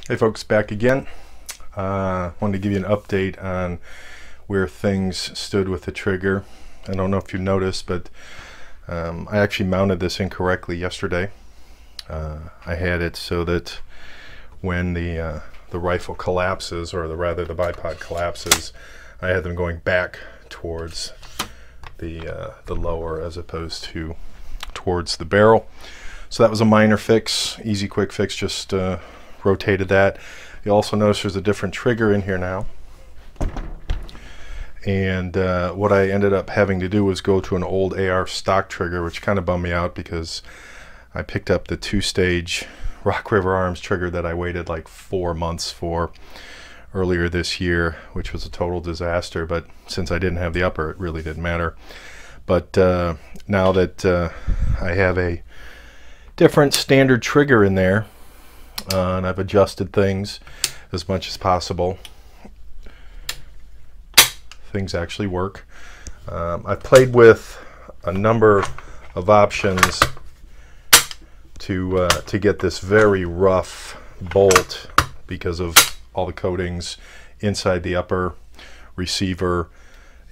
Hey folks, back again. Wanted to give you an update on where things stood with the trigger. I don't know if you noticed, but I actually mounted this incorrectly yesterday. I had it so that when the rifle collapses, or rather the bipod collapses, I had them going back towards the lower as opposed to towards the barrel. So that was a minor fix, easy quick fix, just rotated that. You also notice there's a different trigger in here now, and what I ended up having to do was go to an old AR stock trigger, which kind of bummed me out because I picked up the two-stage Rock River Arms trigger that I waited like 4 months for earlier this year, which was a total disaster. But since I didn't have the upper, it really didn't matter. But now that I have a different standard trigger in there, and I've adjusted things as much as possible, things actually work. I've played with a number of options to get this very rough bolt because of all the coatings inside the upper receiver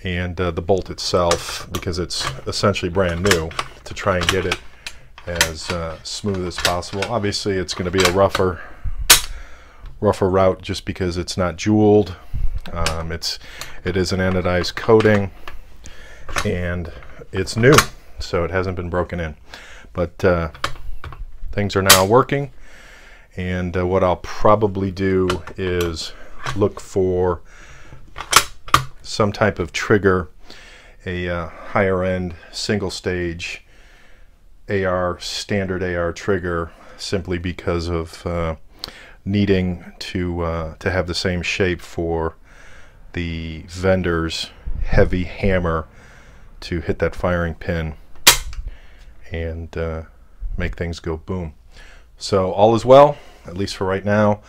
and the bolt itself, because it's essentially brand new, to try and get it as smooth as possible. Obviously it's going to be a rougher route just because it's not jeweled. It is an anodized coating and it's new, so it hasn't been broken in. But things are now working, and what I'll probably do is look for some type of trigger, a higher end single stage AR, standard AR trigger, simply because of needing to have the same shape for the vendor's heavy hammer to hit that firing pin and make things go boom. So all is well, at least for right now.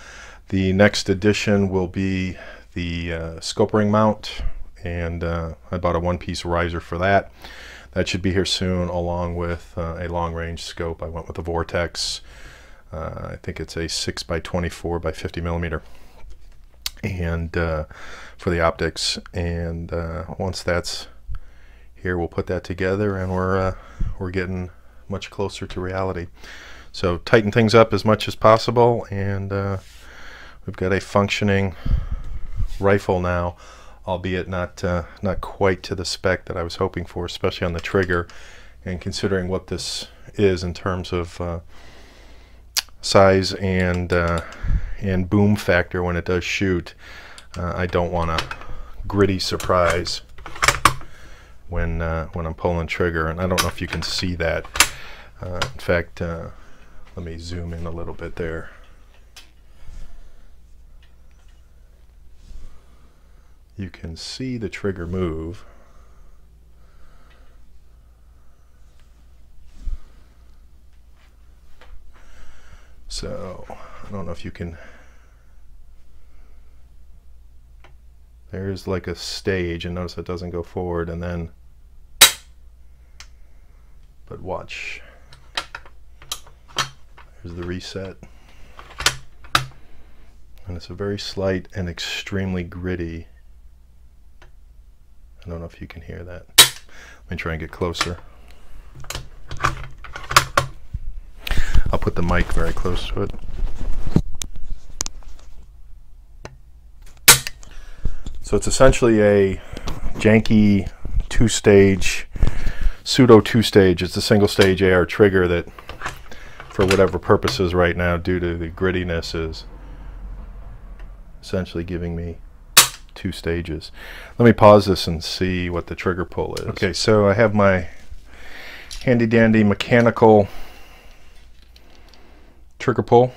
The next addition will be the scope ring mount, and I bought a one-piece riser for that. That should be here soon, along with a long-range scope. I went with a Vortex. I think it's a 6x24 by 50 millimeter, and for the optics. And once that's here, we'll put that together, and we're getting much closer to reality. So tighten things up as much as possible, and we've got a functioning rifle now, albeit not quite to the spec that I was hoping for, especially on the trigger, and considering what this is in terms of size and boom factor when it does shoot. I don't want a gritty surprise when I'm pulling trigger, and I don't know if you can see that. In fact, let me zoom in a little bit there. You can see the trigger move. So I don't know if you can. There's like a stage, and notice it doesn't go forward, and then, but watch, there's the reset, and it's a very slight and extremely gritty. I don't know if you can hear that. Let me try and get closer. I'll put the mic very close to it. So it's essentially a janky two-stage, pseudo two-stage. It's a single-stage AR trigger that, for whatever purposes right now, due to the grittiness, is essentially giving me 2 stages. Let me pause this and see what the trigger pull is. Okay, so I have my handy dandy mechanical trigger pull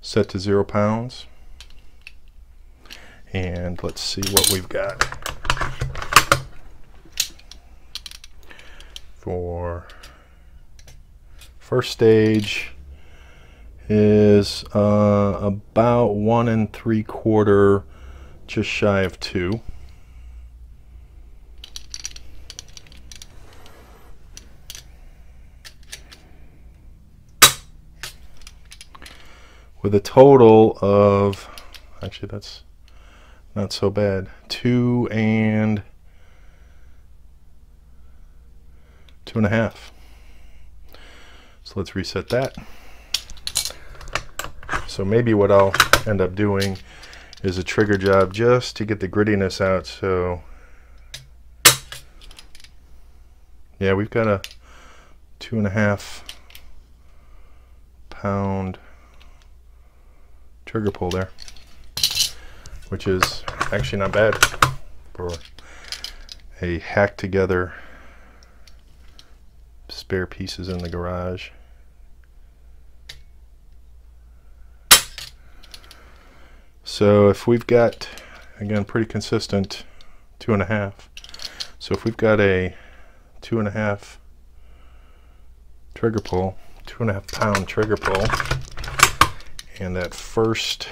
set to 0 pounds, and let's see what we've got. For first stage is about 1 3/4, just shy of 2. with a total of, actually that's not so bad, 2 and 2.5. So let's reset that. So maybe what I'll end up doing is a trigger job just to get the grittiness out. So yeah, we've got a 2.5 pound trigger pull there, which is actually not bad for a hacked together spare pieces in the garage. So if we've got, again, pretty consistent 2.5. So if we've got a 2.5 trigger pull, 2.5 pound trigger pull, and that first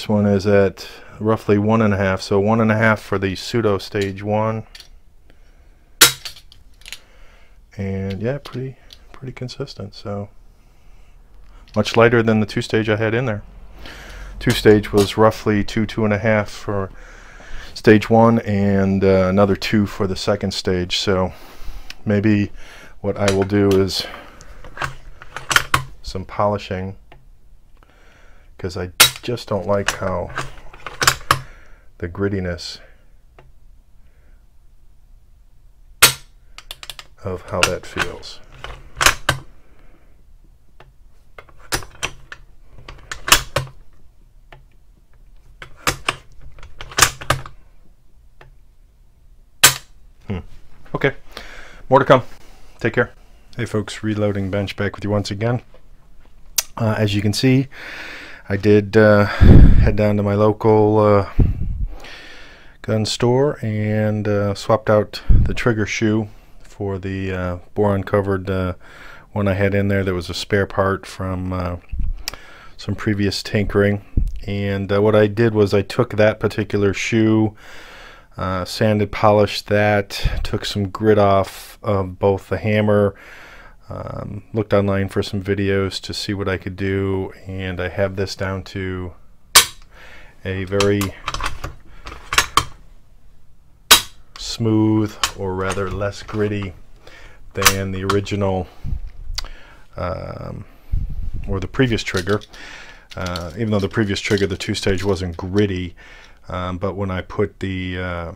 one is at roughly 1.5, so 1.5 for the pseudo stage 1, and yeah, pretty consistent. So much lighter than the 2-stage I had in there. 2-stage was roughly 2.5 for stage 1 and another 2 for the second stage. So maybe what I will do is some polishing, because I just don't like how the grittiness of how that feels. Okay, more to come. Take care. Hey folks, Reloading Bench back with you once again. As you can see, I did head down to my local gun store and swapped out the trigger shoe for the boron covered one I had in there that was a spare part from some previous tinkering. And what I did was I took that particular shoe, sanded, polished that, took some grit off of both the hammer, looked online for some videos to see what I could do, and I have this down to a very smooth, or rather less gritty than the original or the previous trigger. Even though the previous trigger, the 2-stage, wasn't gritty, but when I put the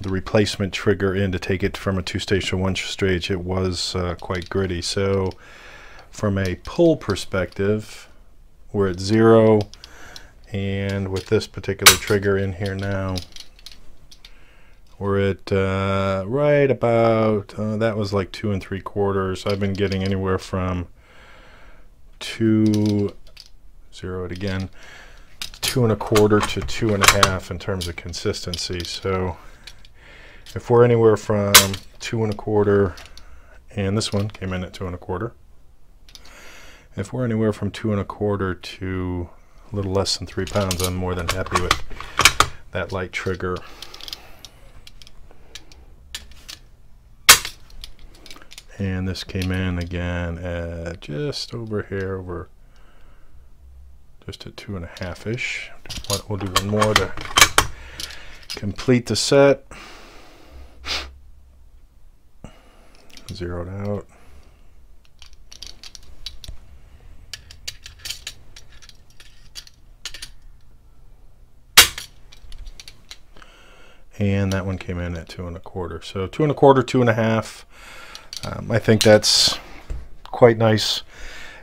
replacement trigger in to take it from a 2-stage to 1-stage, it was quite gritty. So from a pull perspective, we're at 0, and with this particular trigger in here now, we're at right about that was like 2 3/4. I've been getting anywhere from 2 2 1/4 to 2.5 in terms of consistency. So if we're anywhere from 2 1/4, and this one came in at 2 1/4, if we're anywhere from 2 1/4 to a little less than 3 pounds, I'm more than happy with that light trigger. And this came in again at just over here, over just at 2.5-ish. We'll do one more to complete the set. Zeroed out. And that one came in at 2 1/4. So 2 1/4, 2.5. I think that's quite nice.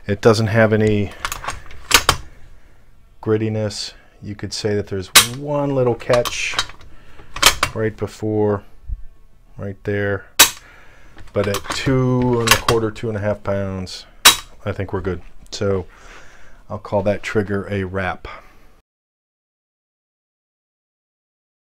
It doesn't have any grittiness. You could say that there's one little catch right before, right there, but at 2 1/4, 2.5 pounds, I think we're good. So I'll call that trigger a wrap.